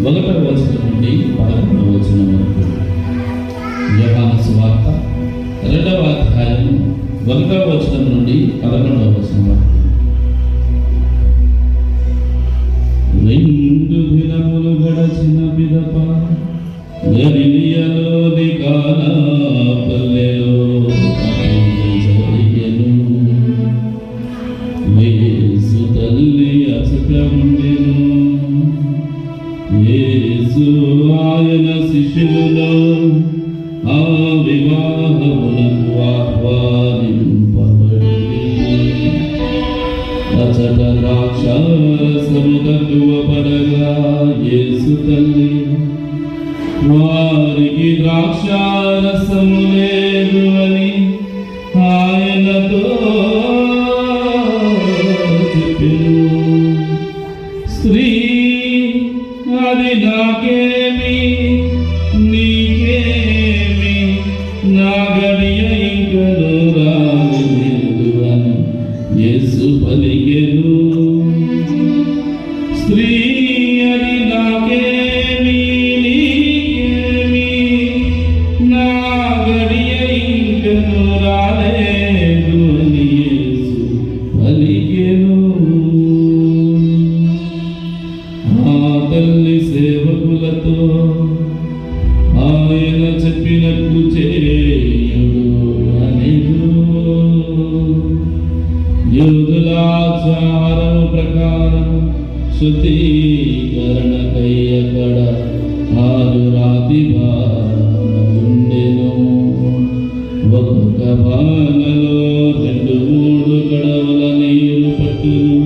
1వ వచనం నుండి 11వ వచనం వరకు. యోహాను సువార్త 2వ అధ్యాయం 1వ వచనం నుండి 11వ వచనం వరకు. 2 దినములు గడచిన పిదప గలిలయలోని కానా పల్లెలో జరిగెను. యేసు తల్లి అసకముండెను. యేసు ఆయన శిష్యులలో ఆ వివాహములకు ఆహ్వానింపబడి అచట ద్రాక్షారసము తక్కువ పడగా యేసు తల్లి వారికి ద్రాక్షారసము లేదు అని ఆయనతో చెప్పెను. స్త్రీ, అది నాకేమి, నీకేమి, నా గడియ ఇంకను రాలేదు అని యేసు పలికెను. స్త్రీ, అది నాకేమి, నీకేమి, నా గడియ ఇంకను రాలేదు అని యేసు పలికెను. ఆ తల్లి సేవకులతో ఆయన చెప్పినట్టు చేయుడు అనేను. యూదుల ఆచారము ప్రకారం శుద్ధీకరణకై అక్కడ 6 రాతి బాణలుండెను. ఒక్కొక్క బాణలో 2-3 గడవల నీరు పట్టును.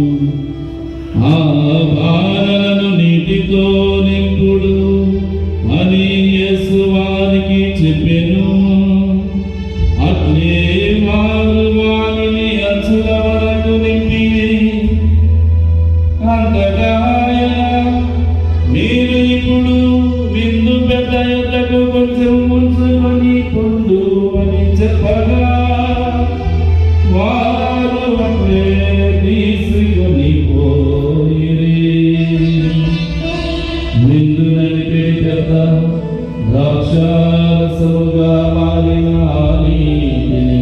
ఆ బాణలను నీటితో నింపుడు అని యేసు వారికి చెప్పెను. అట్లే వారు వారిని అంచుల వరకు నింపి అంతటా మీరు ఇప్పుడు విందు పెద్ద యొద్దకు కొంచెం ఉంచుకొని పొందు అని చెప్పగా వారు అట్లే తీసుకొని పోయిరి. విందు నడిపే పెద్ద ద్రాక్షారసముగా మారిన ఆ నీటిని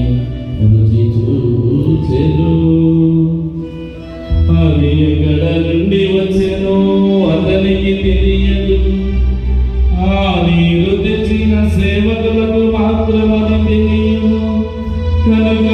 రుచి చూచెను. అది ఎక్కడ నుండి వచ్చెనో అతనికి తెలియదు. ఆ నీరు తెచ్చిన సేవకులకు మాత్రమని తెలియదు. కనుక